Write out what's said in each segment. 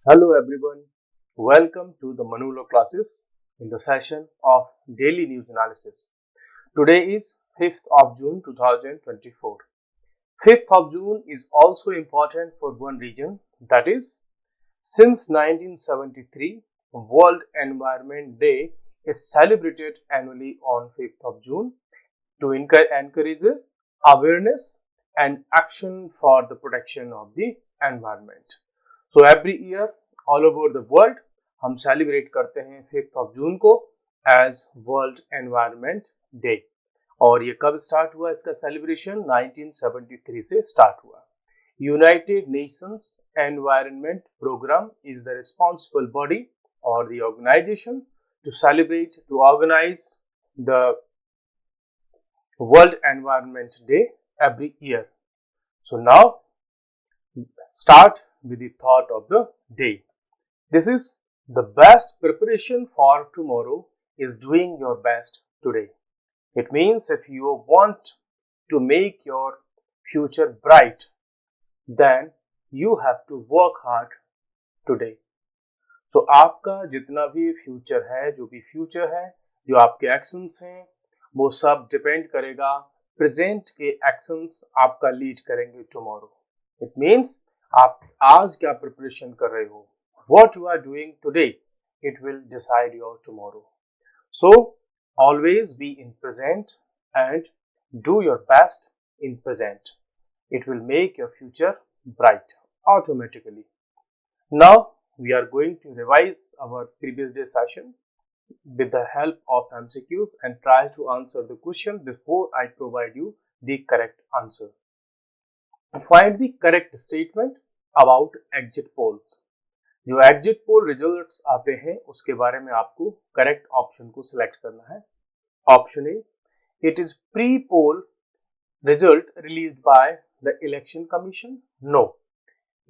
Hello everyone, welcome to the Manulo classes in the session of Daily News Analysis. Today is 5th of June 2024. 5th of June is also important for one reason, that is, since 1973, World Environment Day is celebrated annually on 5th of June to encourage awareness and action for the protection of the environment. So every year all over the world हम celebrate करते हैं 5th of June को as world environment day. और ये कब start हुआ? इसका celebration 1973 से स्टार्ट हुआ। United Nations environment programme is the responsible body और the organisation to organise the World Environment Day every year. So now start with the thought of the day. This is the best preparation for tomorrow is doing your best today. It means if you want to make your future bright, then you have to work hard today. So आपका जितना भी future है, जो भी future है, जो आपके actions हैं, वो सब डिपेंड करेगा प्रेजेंट के एक्शंस आपका लीड करेंगे टुमारो। इट मीन्स आप आज क्या प्रिपरेशन कर रहे हो, what you are doing today, it will decide your tomorrow. So always be in present and do your best in present. It will make your future bright automatically. Now we are going to revise our previous day session with the help of MCQs and try to answer the question before I provide you the correct answer. Find the correct statement about exit polls. जो exit पोल results आते हैं उसके बारे में आपको correct option को select करना है। Option A, it is pre poll result released by the election commission. No,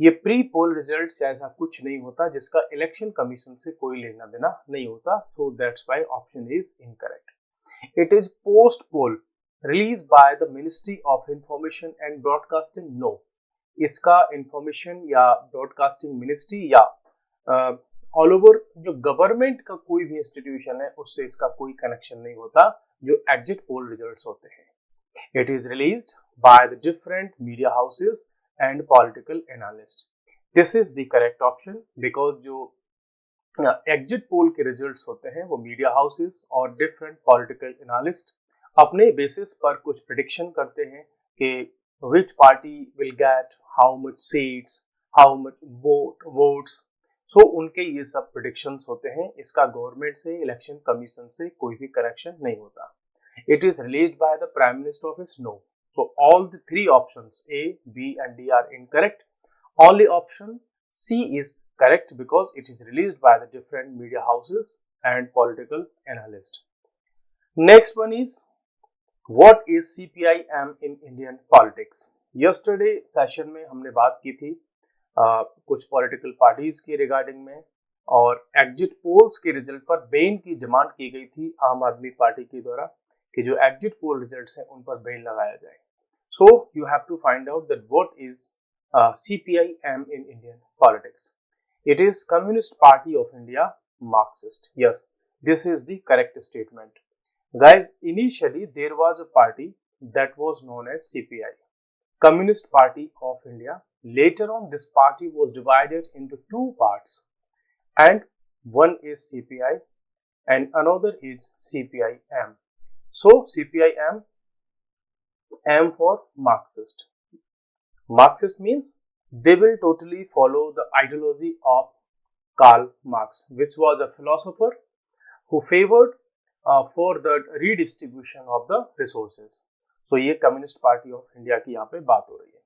ये प्री पोल रिजल्ट ऐसा कुछ नहीं होता जिसका इलेक्शन कमीशन से कोई लेना देना नहीं होता। So that's why option is incorrect. It is post poll release by the ministry of information and broadcasting. No, इसका इंफॉर्मेशन या ब्रॉडकास्टिंग मिनिस्ट्री या ऑल ओवर जो गवर्नमेंट का कोई भी इंस्टीट्यूशन है उससे इसका कोई कनेक्शन नहीं होता जो एग्जिट पोल रिजल्ट्स होते हैं। It is released by the different media houses and political analyst. This is the correct option because जो एग्जिट पोल के रिजल्ट्स होते हैं वो मीडिया हाउसेस और डिफरेंट पॉलिटिकल एनालिस्ट अपने बेसिस पर कुछ प्रेडिक्शन करते हैं कि which party will get how much seats, how much votes. So उनके ये सब प्रेडिक्शंस होते हैं। इसका गवर्नमेंट से, इलेक्शन कमीशन से कोई भी कनेक्शन नहीं होता। It is released by the prime minister office. No, so all the three options A, B and D are incorrect. Only option C is correct because it is released by the different media houses and political analysts. Next one is, what is CPIM in Indian politics? Yesterday session में हमने बात की थी कुछ political parties के regarding में और exit polls के रिजल्ट पर बैन की डिमांड की गई थी आम आदमी पार्टी के द्वारा कि जो एग्जिट पोल रिजल्ट्स हैं उन पर बैन लगाया जाए। So you have to find out that what is CPIM in Indian politics. It is Communist Party of India, Marxist. Yes, this is the correct statement. Guys, initially there was a party that was known as CPI, Communist Party of India. Later on, this party was divided into two parts, and one is CPI and another is CPIM. So CPIM, M for Marxist. Marxist means they will totally follow the ideology of Karl Marx, which was a philosopher who favored for the redistribution of the resources. So ये communist party of India की यहाँ पे बात हो रही है।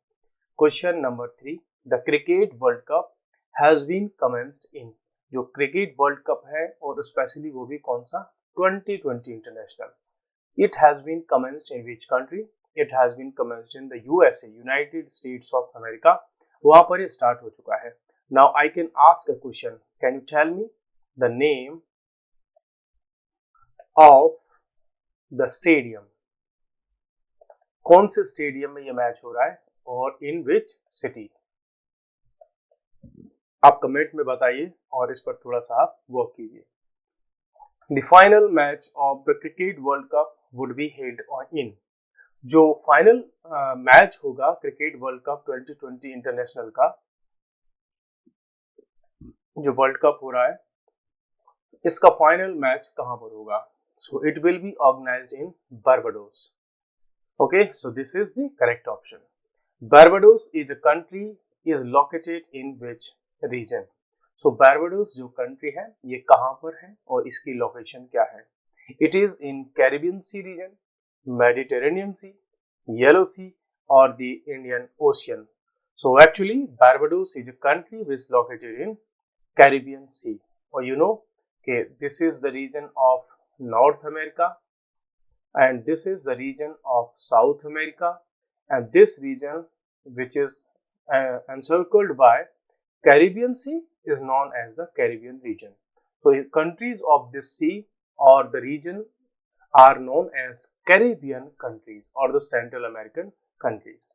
Question number 3, the cricket world cup has been commenced in. जो cricket world cup है और स्पेशली वो भी कौन सा, 2020 international. It has been commenced in which country? It has been commenced in the USA, United States of America. वहां पर ये स्टार्ट हो चुका है। Now I can ask a question. Can you tell me the name of the stadium? कौन से stadium में ये मैच हो रहा है और in which city? आप कमेंट में बताइए और इस पर थोड़ा सा आप वर्क कीजिए। The final match of the cricket world cup would be held in, जो फाइनल मैच होगा क्रिकेट वर्ल्ड कप 2020 इंटरनेशनल का, जो वर्ल्ड कप हो रहा है, इसका फाइनल मैच कहां पर होगा? So it will be organised in Barbados. Okay, so this is the correct option. Barbados is a country is located in which region? So Barbados जो कंट्री है ये कहां पर है और इसकी लोकेशन क्या है? It is in Caribbean sea region, Mediterranean sea, yellow sea और the Indian ocean. So actually Barbados is a country which is located in Caribbean Sea, or you know okay, this is the region of North America and this is the region of South America, and this region which is encircled by Caribbean Sea is known as the Caribbean region. So countries of this sea or the region are known as Caribbean countries or the Central American countries.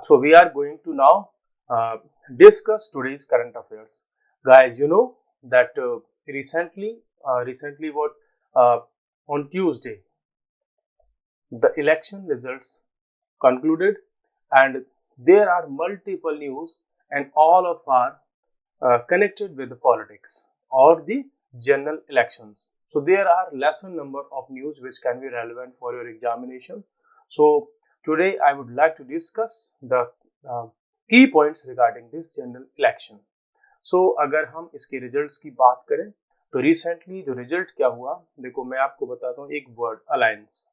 So we are going to now discuss today's current affairs. Guys, you know that recently what on Tuesday, the election results concluded and there are multiple news and all of are connected with the politics or the general elections. So there are lesser number of news which can be relevant for your examination. So today I would like to discuss the key points regarding this general election. So अगर हम इसके results की बात करें तो recently जो result क्या हुआ, देखो मैं आपको बताता हूँ एक वर्ड, अलायंस।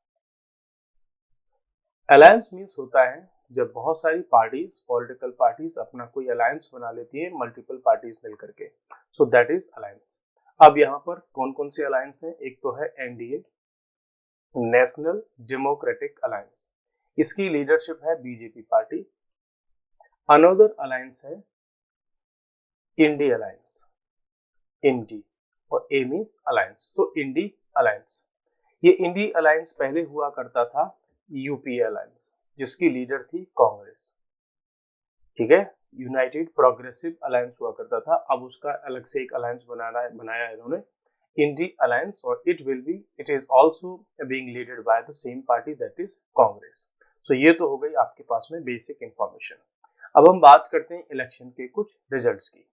अलायंस मीन्स होता है जब बहुत सारी पार्टीज, पॉलिटिकल पार्टीज अपना कोई अलायंस बना लेती है मल्टीपल पार्टीज मिलकर के, सो दैट इज अलायंस। अब यहाँ पर कौन कौन से अलायंस हैं? एक तो है एनडीए, नेशनल डेमोक्रेटिक अलायंस, इसकी लीडरशिप है बीजेपी पार्टी। अनदर अलायंस है इंडी अलायंस, इंडी और ए मीन्स अलायंस, तो इंडी अलायंस। ये इंडी अलायंस पहले हुआ करता था यूपीए अलायंस, जिसकी लीडर थी कांग्रेस, ठीक है, यूनाइटेड प्रोग्रेसिव अलायंस हुआ करता था। अब उसका अलग से एक अलायंस बनाया इन्होंने, इंडी अलायंस, और it is also being leaded by the same party that is Congress. So ये तो हो गई आपके पास में बेसिक इंफॉर्मेशन। अब हम बात करते हैं इलेक्शन के कुछ रिजल्ट्स की।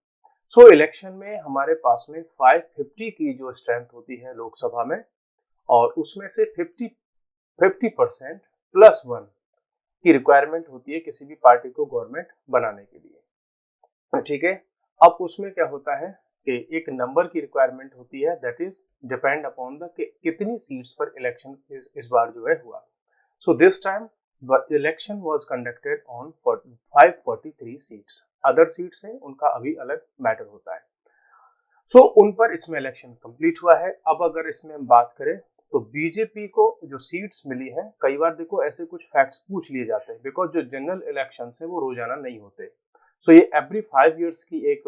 सो इलेक्शन में हमारे पास में 550 की जो स्ट्रेंथ होती है लोकसभा में, और उसमें से 50% +1 की रिक्वायरमेंट होती है किसी भी पार्टी को गवर्नमेंट बनाने के लिए, ठीक है। अब उसमें क्या होता है कि एक नंबर की रिक्वायरमेंट होती है, that is depend upon the कितनी सीट्स पर इलेक्शन इस बार जो है हुआ। So this time the election was conducted on 543 seats. Other seats हैं उनका अभी अलग मैटर होता है। सो उन पर इसमें इलेक्शन कंप्लीट हुआ है। अब अगर इसमें हम बात करें तो बीजेपी को जो सीट्स मिली हैं, कई बार देखो ऐसे कुछ फैक्ट्स पूछ लिए जाते हैं, बिकॉज जो जनरल इलेक्शन है वो रोजाना नहीं होते। सो ये एवरी 5 years की एक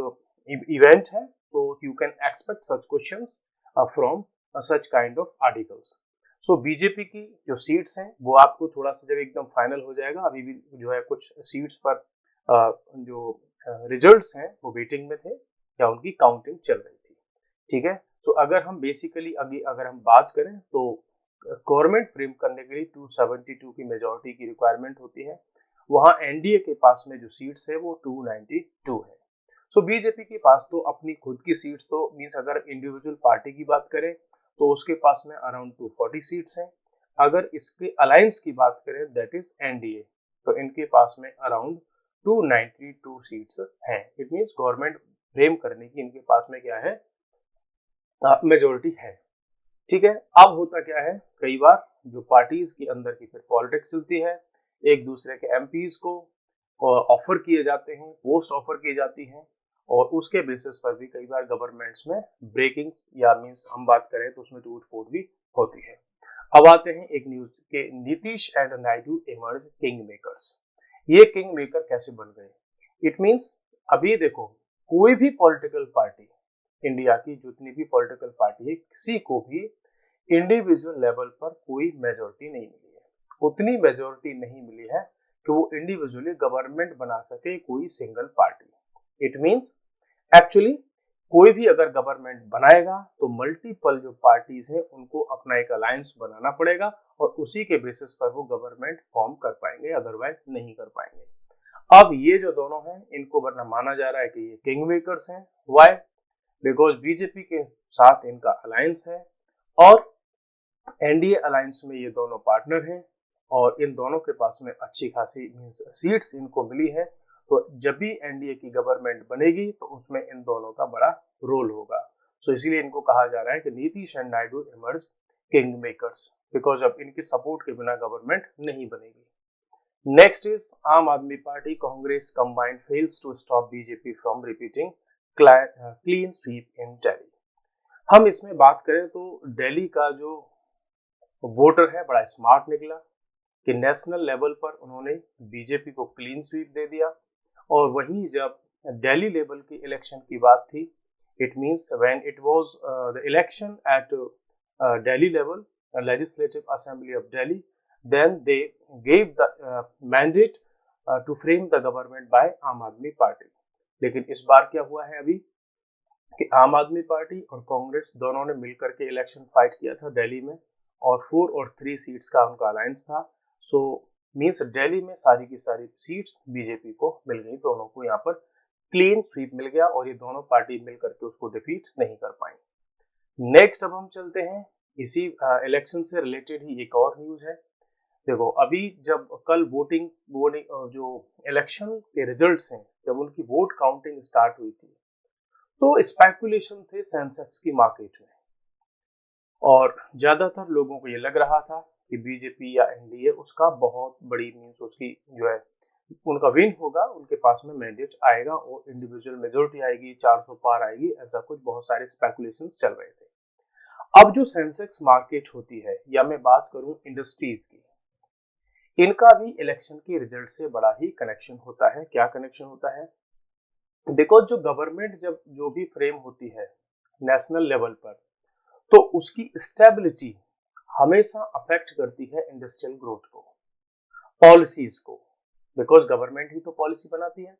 इवेंट है, तो you can expect such questions from such kind of articles. So BJP की जो सीट्स हैं वो आपको थोड़ा सा जब एकदम फाइनल हो जाएगा, अभी भी जो है कुछ सीट्स पर जो रिजल्ट्स हैं वो वेटिंग में थे या उनकी काउंटिंग चल रही थी, ठीक है। तो अगर हम बेसिकली अगर हम बात करें तो गवर्नमेंट फ्रेम करने के लिए 272 की मेजॉरिटी की रिक्वायरमेंट होती है। वहां एनडीए के पास में जो सीट्स है वो 292 है। सो बीजेपी के पास तो अपनी खुद की सीट्स तो मींस अगर इंडिविजुअल पार्टी की बात करें तो उसके पास में अराउंड 240 सीट्स हैं। अगर इसके अलायंस की बात करें दैट इज एनडीए, तो इनके पास में अराउंड 292 सीट्स हैं। इट मींस गवर्नमेंट फ्रेम करने की इनके पास में क्या है, मेजोरिटी है, ठीक है। अब होता क्या है, कई बार जो पार्टीज के अंदर की फिर पॉलिटिक्स चलती है, एक दूसरे के एमपीज को ऑफर किए जाते हैं, पोस्ट ऑफर की जाती हैं, और उसके बेसिस पर भी कई बार गवर्नमेंट्स में ब्रेकिंग्स या मींस हम बात करें तो उसमें टूट फूट भी होती है। अब आते हैं एक न्यूज के, Nitish and Naidu emerge king makers. ये किंग मेकर कैसे बन गए? इट मींस अभी देखो कोई भी पॉलिटिकल पार्टी, इंडिया की जितनी भी पॉलिटिकल पार्टी है, किसी को भी इंडिविजुअल लेवल पर कोई मेजोरिटी नहीं मिली है, उतनी मेजोरिटी नहीं मिली है कि वो इंडिविजुअली गवर्नमेंट बना सके कोई single party. It means actually कोई भी अगर गवर्नमेंट बनाएगा तो मल्टीपल जो पार्टीज हैं उनको अपना एक अलायंस बनाना पड़ेगा और उसी के बेसिस पर वो गवर्नमेंट फॉर्म कर पाएंगे, अदरवाइज नहीं कर पाएंगे। अब ये जो दोनों हैं इनको वरना माना जा रहा है कि ये किंग मेकर्स हैं। व्हाई? बिकॉज बीजेपी के साथ इनका अलायंस है और एनडीए अलायंस में ये दोनों पार्टनर हैं और इन दोनों के पास में अच्छी खासी सीट्स इनको मिली है। तो जब भी एनडीए की गवर्नमेंट बनेगी तो उसमें इन दोनों का बड़ा रोल होगा। सो इसीलिए इनको कहा जा रहा है कि Nitish and Naidu emerge king makers, because अब इनके सपोर्ट के बिना गवर्नमेंट नहीं बनेगी। Next is Aam Aadmi party Congress combined fails to stop BJP from repeating clean sweep in Delhi. हम इसमें बात करें तो दिल्ली का जो वोटर है बड़ा स्मार्ट निकला कि नेशनल लेवल पर उन्होंने बीजेपी को क्लीन स्वीप दे दिया। और वहीं जब दिल्ली लेवल की इलेक्शन की बात थी, it means when it was the election at Delhi level, legislative assembly of Delhi, then they gave the mandate to frame the government by Aam Aadmi party. लेकिन इस बार क्या हुआ है अभी कि आम आदमी पार्टी और कांग्रेस दोनों ने मिलकर के इलेक्शन फाइट किया था दिल्ली में और 4 और 3 सीट्स का उनका अलायंस था। सो मींस दिल्ली में सारी की सारी सीट्स बीजेपी को मिल गई, दोनों को यहाँ पर क्लीन स्वीप मिल गया और ये दोनों पार्टी मिलकर के उसको डिफीट नहीं कर पाई। नेक्स्ट अब हम चलते हैं इसी इलेक्शन से रिलेटेड ही एक और न्यूज है। देखो अभी जब कल वोटिंग जो इलेक्शन के रिजल्ट्स हैं जब उनकी वोट काउंटिंग स्टार्ट हुई थी तो स्पेकुलेशन थे सेंसेक्स की मार्केट में और ज्यादातर लोगों को ये लग रहा था कि बीजेपी या एनडीए उसका बहुत बड़ी मीन्स उसकी जो है उनका विन होगा, उनके पास में मैंडेट आएगा और इंडिविजुअल मेजोरिटी आएगी, 400 पार आएगी, ऐसा कुछ बहुत सारे स्पेकुलेशन चल रहे थे। अब जो सेंसेक्स मार्केट होती है या मैं बात करूं इंडस्ट्रीज की, इनका भी इलेक्शन के रिजल्ट से बड़ा ही कनेक्शन होता है। क्या कनेक्शन होता है? बिकॉज जो गवर्नमेंट जब जो भी फ्रेम होती है नेशनल लेवल पर तो उसकी स्टेबिलिटी हमेशा अफेक्ट करती है इंडस्ट्रियल ग्रोथ को, पॉलिसीज को, बिकॉज गवर्नमेंट ही तो पॉलिसी बनाती है।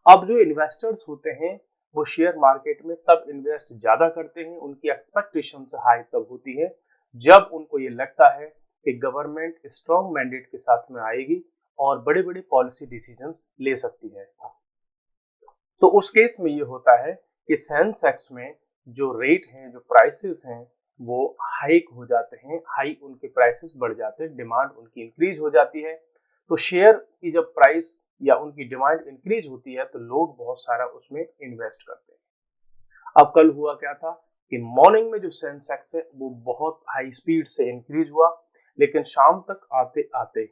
अब जो इन्वेस्टर्स होते हैं वो शेयर मार्केट में तब इन्वेस्ट ज्यादा करते हैं, उनकी एक्सपेक्टेशन हाई तब होती है जब उनको ये लगता है कि गवर्नमेंट स्ट्रॉन्ग मैंडेट के साथ में आएगी और बड़े बड़े पॉलिसी डिसीजंस ले सकती है। तो उस केस में ये होता है कि सेंसेक्स में जो रेट हैं, जो प्राइसेस हैं वो हाइक हो जाते हैं, हाई उनके प्राइसेस बढ़ जाते हैं, डिमांड उनकी इंक्रीज हो जाती है। तो शेयर की जब प्राइस या उनकी डिमांड इंक्रीज होती है तो लोग बहुत सारा उसमें इन्वेस्ट करते हैं। अब कल हुआ क्या था कि मॉर्निंग में जो सेंसेक्स है वो बहुत हाई स्पीड से इंक्रीज हुआ, लेकिन शाम तक आते आते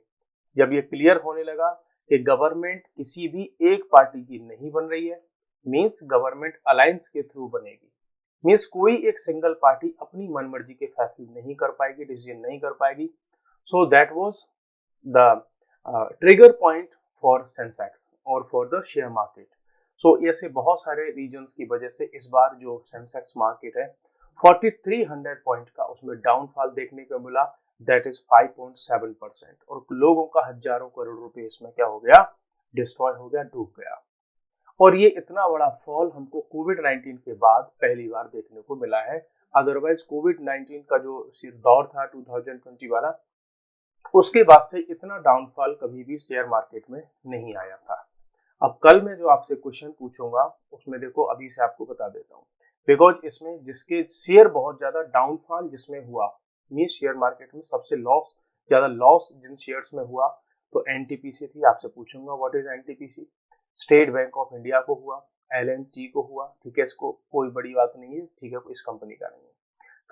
जब ये क्लियर होने लगा कि गवर्नमेंट किसी भी एक पार्टी की नहीं बन रही है, मींस गवर्नमेंट अलायंस के थ्रू बनेगी, मींस कोई एक सिंगल पार्टी अपनी मनमर्जी के फैसले नहीं कर पाएगी, डिसीजन नहीं कर पाएगी। So that was the trigger point for Sensex और फॉर द शेयर मार्केट। सो ऐसे बहुत सारे रीजंस की वजह से इस बार जो सेंसेक्स मार्केट है 4300 पॉइंट का उसमें डाउनफॉल देखने को मिला, दैट इज 5.7%। और लोगों का हजारों करोड़ रुपए इसमें क्या हो गया, डिस्ट्रॉय हो गया, डूब गया। और ये इतना बड़ा फॉल हमको कोविड-19 के बाद पहली बार देखने को मिला है। अदरवाइज कोविड-19 का जो दौर था 2020 वाला, उसके बाद से इतना डाउनफॉल कभी भी शेयर मार्केट में नहीं आया था। अब कल मैं जो आपसे क्वेश्चन पूछूंगा उसमें देखो अभी से आपको बता देता हूँ, बिकॉज इसमें जिसके शेयर बहुत ज्यादा डाउनफॉल जिसमें हुआ, मीन शेयर मार्केट में सबसे ज्यादा लॉस जिन शेयर्स में हुआ तो एनटीपीसी थी। आपसे पूछूंगा what is NTPC. State bank of India को हुआ, एलएनटी को हुआ, ठीक है, इसको कोई बड़ी बात नहीं है, ठीक है, इस कंपनी का नहीं है।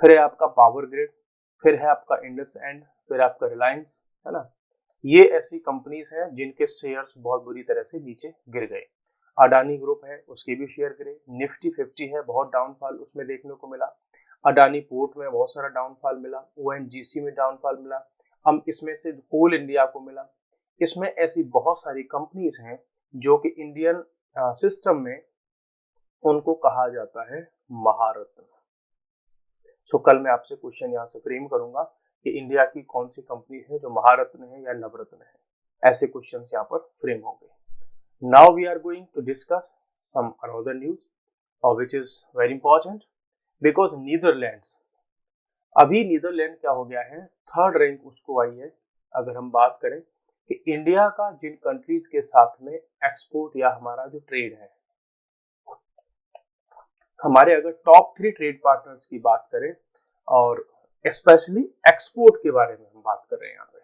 फिर है आपका पावर ग्रिड, फिर है आपका इंडस एंड, फिर आपका रिलायंस, है ना। ये ऐसी कंपनीज हैं जिनके शेयर्स बहुत बुरी तरह से नीचे गिर गए। अडानी ग्रुप है उसके भी शेयर गिरे। निफ्टी 50 है, बहुत डाउनफॉल उसमें देखने को मिला। अडानी पोर्ट में बहुत सारा डाउनफॉल मिला, ओएनजीसी में डाउनफॉल मिला, हम इसमें से कोल इंडिया को मिला। इसमें ऐसी बहुत सारी कंपनीज हैं जो कि इंडियन सिस्टम में उनको कहा जाता है महारत्न। सो कल मैं आपसे क्वेश्चन यहाँ से फ्रेम करूंगा कि इंडिया की कौन सी कंपनी है जो महारत्न है या नवरत्न है, ऐसे क्वेश्चंस यहाँ पर फ्रेम होंगे। Now we are going to discuss some another news. और which is very important because Netherlands, अभी नीदरलैंड क्या हो गया है, थर्ड रैंक उसको आई है। अगर हम बात करें कि इंडिया का जिन कंट्रीज के साथ में एक्सपोर्ट या हमारा जो ट्रेड है, हमारे अगर टॉप 3 ट्रेड पार्टनर्स की बात करें और स्पेशली एक्सपोर्ट के बारे में हम बात कर रहे हैं यहाँ पे,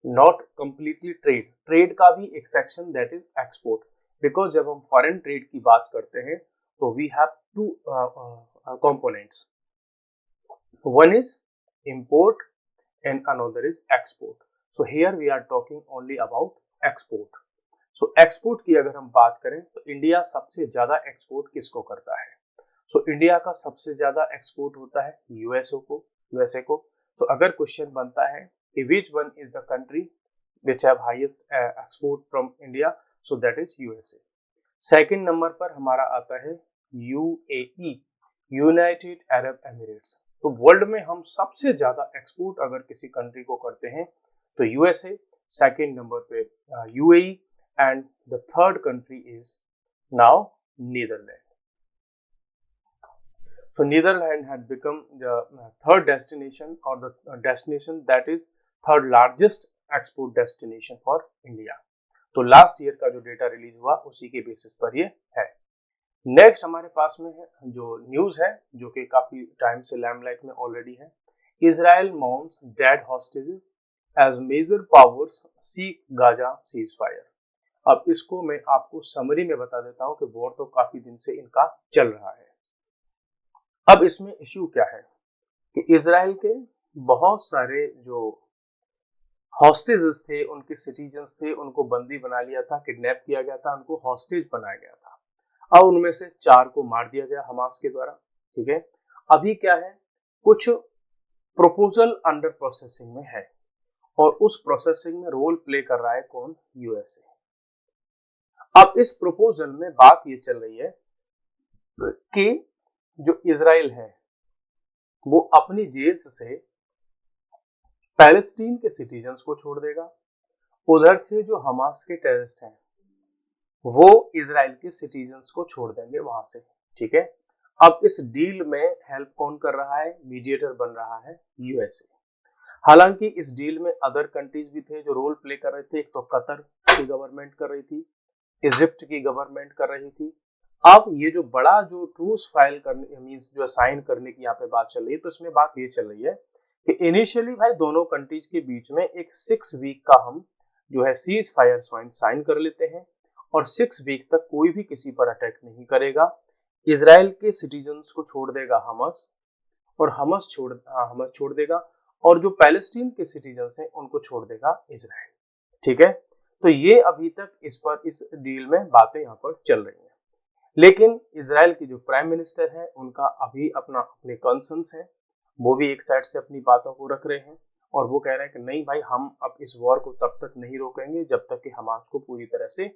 नॉट कंप्लीटली ट्रेड, ट्रेड का भी एक section that is export, because जब हम फॉरेन ट्रेड की बात करते हैं तो we have two components, one is import and another is export. So here we are talking only about export. So export की अगर हम बात करें तो इंडिया सबसे ज्यादा एक्सपोर्ट किसको करता है? So इंडिया का सबसे ज्यादा एक्सपोर्ट होता है यूएसए को। So अगर क्वेश्चन बनता है कि which one is the country which have highest export from India, so that is USA. Second number पर हमारा आता है यूएई, यूनाइटेड अरब एमिरेट्स। तो वर्ल्ड में हम सबसे ज्यादा एक्सपोर्ट अगर किसी कंट्री को करते हैं तो यूएसए, सेकेंड नंबर पे UAE and the third country is now Netherlands. So Netherlands had become the third destination or the destination that is third largest export destination for India. तो last year का जो data release हुआ उसी के basis पर ये है। Next हमारे पास में है जो न्यूज है जो कि काफी टाइम से लैमलाइट में ऑलरेडी है, Israel mounts dead hostages as major powers seek Gaza ceasefire. अब इसको मैं आपको समरी में बता देता हूं कि वॉर तो काफी दिन से इनका चल रहा है। अब इसमें इश्यू क्या है कि इजराइल के बहुत सारे जो हॉस्टेजेस थे, उनके सिटीजन्स थे, उनको बंदी बना लिया था, किडनैप किया गया था, उनको हॉस्टेज बनाया गया था। अब उनमें से 4 को मार दिया गया हमास के द्वारा। ठीक है, अभी क्या है, कुछ प्रपोजल अंडर प्रोसेसिंग में है और उस प्रोसेसिंग में रोल प्ले कर रहा है कौन? यूएसए। अब इस प्रपोजल में बात ये चल रही है कि जो इजराइल है वो अपनी जेल्स से पैलेस्टीन के सिटीजन्स को छोड़ देगा, उधर से जो हमास के टेररिस्ट हैं वो इजराइल के सिटीजन्स को छोड़ देंगे वहां से। ठीक है, अब इस डील में हेल्प कौन कर रहा है? मीडिएटर बन रहा है यूएसए। हालांकि इस डील में अदर कंट्रीज भी थे जो रोल प्ले कर रहे थे। एक तो कतर की गवर्नमेंट कर रही थी, इजिप्ट की गवर्नमेंट कर रही थी। अब ये जो बड़ा जो ट्रूस फाइल करने मींस जो साइन करने की यहाँ पे बात चल रही है, तो इसमें बात ये चल रही है कि इनिशियली भाई दोनों कंट्रीज के बीच में एक 6 वीक का हम जो है सीज फायर साइन कर लेते हैं और 6 वीक तक कोई भी किसी पर अटैक नहीं करेगा। इजराइल के सिटीजन्स को छोड़ देगा हमास और हमास छोड़ देगा और जो पैलेस्टीन के सिटीजन्स हैं उनको छोड़ देगा इजराइल। ठीक है, तो ये अभी तक इस डील में बातें यहाँ पर चल रही हैं। लेकिन इजराइल की जो प्राइम मिनिस्टर है उनका अभी अपने कंसर्न्स हैं, वो भी एक साइड से अपनी बातों को रख रहे हैं और वो कह रहे हैं कि नहीं भाई, हम अब इस वॉर को तब तक नहीं रोकेंगे जब तक कि हमास को पूरी तरह से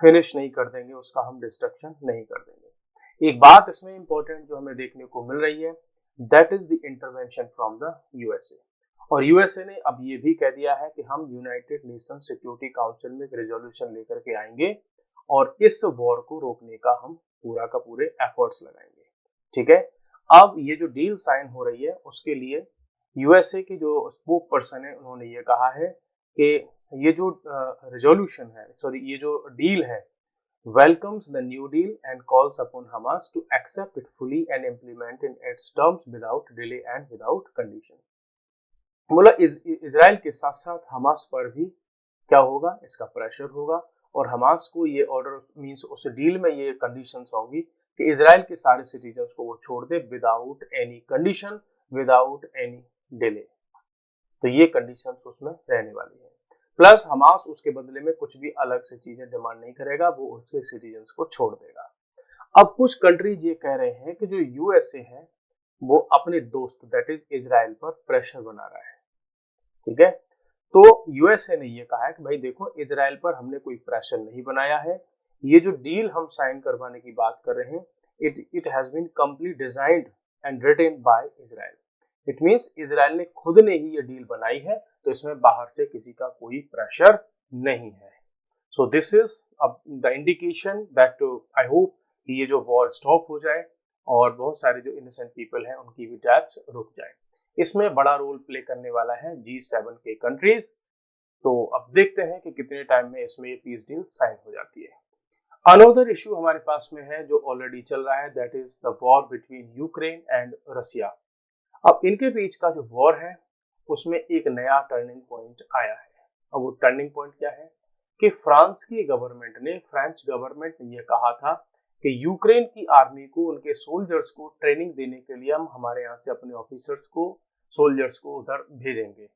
फिनिश नहीं कर देंगे, उसका हम डिस्ट्रक्शन नहीं कर देंगे। एक बात इसमें इंपॉर्टेंट जो हमें देखने को मिल रही है, that is the intervention from the USA. और यूएसए ने अब ये भी कह दिया है कि हम यूनाइटेड नेशन सिक्योरिटी काउंसिल में एक रेजोल्यूशन लेकर के आएंगे और इस वॉर को रोकने का हम पूरा का पूरे एफर्ट्स लगाएंगे। ठीक है, अब ये जो डील साइन हो रही है उसके लिए यूएसए के जो स्पोक पर्सन है उन्होंने ये कहा है कि ये जो रेजोल्यूशन है, ये जो डील है, welcomes the new deal and calls upon Hamas to accept it fully and implement in its terms without delay and without condition। बोला इजराइल के साथ साथ हमास पर भी क्या होगा, इसका प्रेशर होगा और हमास को ये ऑर्डर मींस उस डील में ये कंडीशंस होंगी कि इजराइल के सारे सिटीजन्स को वो छोड़ दे without any condition, without any delay. तो ये कंडीशंस उसमें रहने वाली है। प्लस हमास उसके बदले में कुछ भी अलग से चीजें डिमांड नहीं करेगा, वो उसके सिटीजन्स को छोड़ देगा। अब कुछ कंट्रीज ये कह रहे हैं कि जो यूएसए है वो अपने दोस्त दैट इज इजराइल पर प्रेशर बना रहा है। ठीक है, तो यूएसए ने ये कहा है कि भाई देखो, इजराइल पर हमने कोई प्रेशर नहीं बनाया है, ये जो डील हम साइन करवाने की बात कर रहे हैं it has been complete designed and written by Israel. It means Israel ने खुद ने ही ये डील बनाई है, तो इसमें बाहर से किसी का कोई प्रेशर नहीं है। सो this is the indication that I hope कि ये जो वॉर स्टॉप हो जाए और बहुत सारे जो इनोसेंट पीपल हैं उनकी भी डेथ्स रुक जाए। इसमें बड़ा रोल प्ले करने वाला है G7 के कंट्रीज। तो अब देखते हैं कि कितने टाइम में इसमें ये पीस डील साइन हो जाती है। अनदर इशू हमारे पास में है जो ऑलरेडी चल रहा है, that is the war between Ukraine and Russia. अब इनके बीच का जो वॉर है उसमें एक नया टर्निंग पॉइंट आया है। अब वो टर्निंग पॉइंट क्या है कि फ्रांस फ्रेंच गवर्नमेंट ने ये कहा था कि यूक्रेन की आर्मी को, उनके सोल्जर्स को ट्रेनिंग देने के लिए हम हमारे यहाँ से अपने ऑफिसर्स को, सोल्जर्स को उधर भेजेंगे।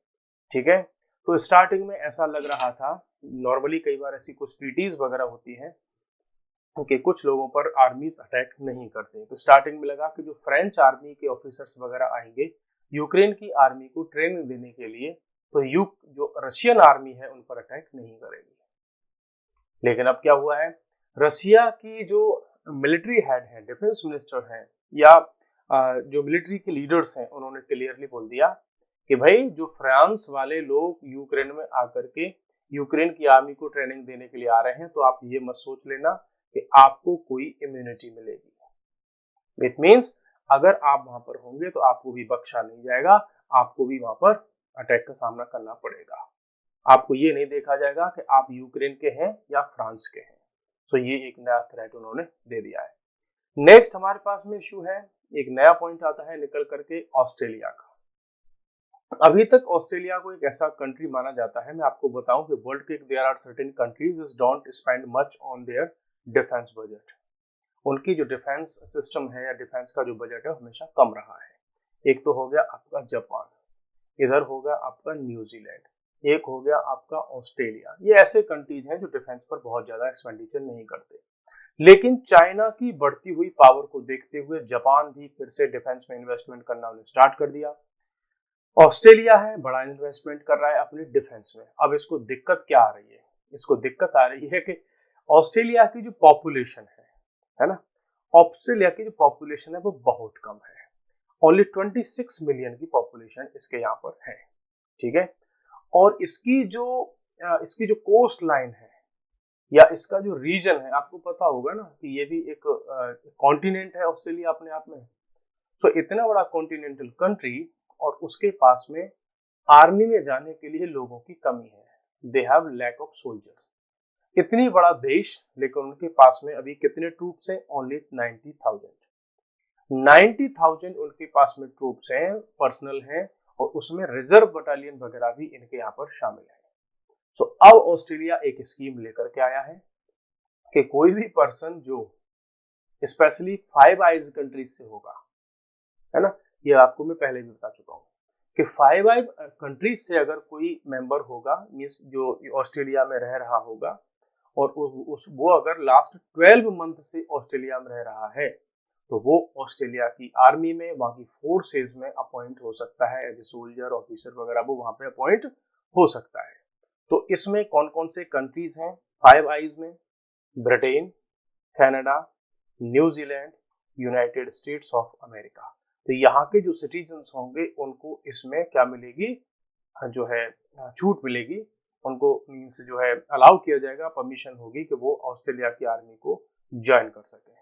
ठीक है, तो स्टार्टिंग में ऐसा लग रहा था, नॉर्मली कई बार ऐसी कुछ ट्रीटीज वगैरह होती हैं कि कुछ लोगों पर आर्मीज अटैक नहीं करते। तो स्टार्टिंग में लगा कि जो फ्रेंच आर्मी के ऑफिसर्स वगैरह आएंगे यूक्रेन की आर्मी को ट्रेनिंग देने के लिए, तो जो रशियन आर्मी है उन पर अटैक नहीं करेगी। लेकिन अब क्या हुआ है, रसिया की जो मिलिट्री हेड है, डिफेंस मिनिस्टर हैं, या जो मिलिट्री के लीडर्स हैं, उन्होंने क्लियरली बोल दिया कि भाई जो फ्रांस वाले लोग यूक्रेन में आकर के यूक्रेन की आर्मी को ट्रेनिंग देने के लिए आ रहे हैं, तो आप ये मत सोच लेना कि आपको कोई इम्यूनिटी मिलेगी। इट मीन्स अगर आप वहां पर होंगे तो आपको भी बख्शा नहीं जाएगा, आपको भी वहां पर अटैक का सामना करना पड़ेगा। आपको ये नहीं देखा जाएगा कि आप यूक्रेन के हैं या फ्रांस के हैं। तो ये एक नया थ्रेट उन्होंने दे दिया है। नेक्स्ट हमारे पास में इशू है, एक नया पॉइंट आता है निकल करके ऑस्ट्रेलिया का। अभी तक ऑस्ट्रेलिया को एक ऐसा कंट्री माना जाता है, मैं आपको बताऊं कि वर्ल्ड के there are certain countries which don't spend much on their defence budget. उनकी जो डिफेंस सिस्टम है या डिफेंस का जो बजट है हमेशा कम रहा है। एक तो हो गया आपका जापान, इधर हो गया आपका न्यूजीलैंड, एक हो गया आपका ऑस्ट्रेलिया। ये ऐसे कंट्रीज हैं जो डिफेंस पर बहुत ज्यादा एक्सपेंडिचर नहीं करते। लेकिन चाइना की बढ़ती हुई पावर को देखते हुए जापान भी फिर से डिफेंस में इन्वेस्टमेंट करना उन्हें स्टार्ट कर दिया। ऑस्ट्रेलिया है, बड़ा इन्वेस्टमेंट कर रहा है अपने डिफेंस में। अब इसको दिक्कत क्या आ रही है, इसको दिक्कत आ रही है कि ऑस्ट्रेलिया की जो पॉपुलेशन है ना, ऑस्ट्रेलिया की जो पॉपुलेशन है वो बहुत कम है। ओनली 26 मिलियन की पॉपुलेशन इसके यहाँ पर है। ठीक है, और इसकी जो कोस्ट लाइन है या इसका जो रीजन है, आपको पता होगा ना कि ये भी एक कॉन्टिनेंट है ऑस्ट्रेलिया अपने आप में। सो इतना बड़ा कॉन्टिनेंटल कंट्री और उसके पास में आर्मी में जाने के लिए लोगों की कमी है। They have lack of soldiers. इतनी बड़ा देश, लेकिन उनके पास में अभी कितने ट्रूप्स हैं? ओनली 90,000 उनके पास में ट्रूप्स हैं, पर्सनल हैं, और उसमें रिजर्व बटालियन वगैरह भी इनके यहाँ पर शामिल है। सो अब ऑस्ट्रेलिया एक स्कीम लेकर के आया है कि कोई भी पर्सन जो स्पेशली 5 आइज कंट्रीज से होगा, है ना, ये आपको मैं पहले भी बता चुका हूँ कि 5 आइज कंट्रीज से अगर कोई मेंबर होगा, मींस जो ऑस्ट्रेलिया में रह रहा होगा, और वो अगर लास्ट 12 मंथ से ऑस्ट्रेलिया में रह रहा है, तो वो ऑस्ट्रेलिया की आर्मी में, वहां की फोर्सेज में अपॉइंट हो सकता है एज ए सोल्जर, ऑफिसर वगैरह, वो वहां पे अपॉइंट हो सकता है। तो इसमें कौन कौन से कंट्रीज हैं 5 आइज में? Britain, Canada, New Zealand, United states of America. तो यहाँ के जो सिटीजन्स होंगे उनको इसमें क्या मिलेगी, जो है छूट मिलेगी, उनको मीन्स जो है अलाउ किया जाएगा, परमिशन होगी कि वो ऑस्ट्रेलिया की आर्मी को ज्वाइन कर सके।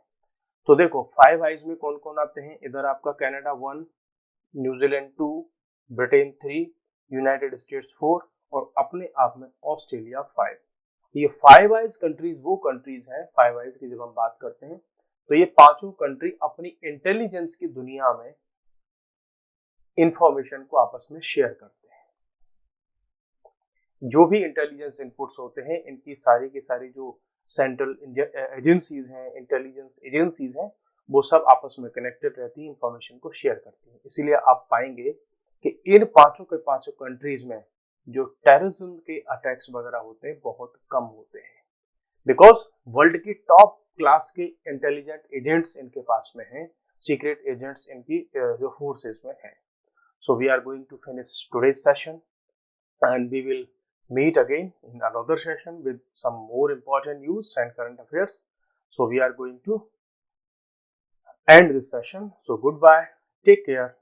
तो देखो 5 आइज में कौन कौन आते हैं, इधर आपका Canada 1, New Zealand 2, Britain 3, United states 4 और अपने आप में ऑस्ट्रेलिया 5। ये 5 आइज कंट्रीज वो कंट्रीज हैं, 5 आइज की जब हम बात करते हैं तो ये पांचों कंट्री अपनी इंटेलिजेंस की दुनिया में इंफॉर्मेशन को आपस में शेयर करते हैं। जो भी इंटेलिजेंस इनपुट्स होते हैं, इनकी सारी की सारी जो सेंट्रल एजेंसीज हैं, इंटेलिजेंस एजेंसीज हैं, वो सब आपस में कनेक्टेड रहती है, इंफॉर्मेशन को शेयर करती है। इसीलिए आप पाएंगे कि इन पांचों के पांचों कंट्रीज में जो टेररिज्म के अटैक्स वगैरह होते हैं बहुत कम होते हैं, बिकॉज वर्ल्ड की टॉप क्लास के इंटेलिजेंट एजेंट्स इनके पास में हैं, सीक्रेट एजेंट्स इनकी जो फोर्सेस में हैं। So we are going to finish today's session and we will meet again in another session with some more important news and current affairs. So we are going to end this session. So goodbye, take care.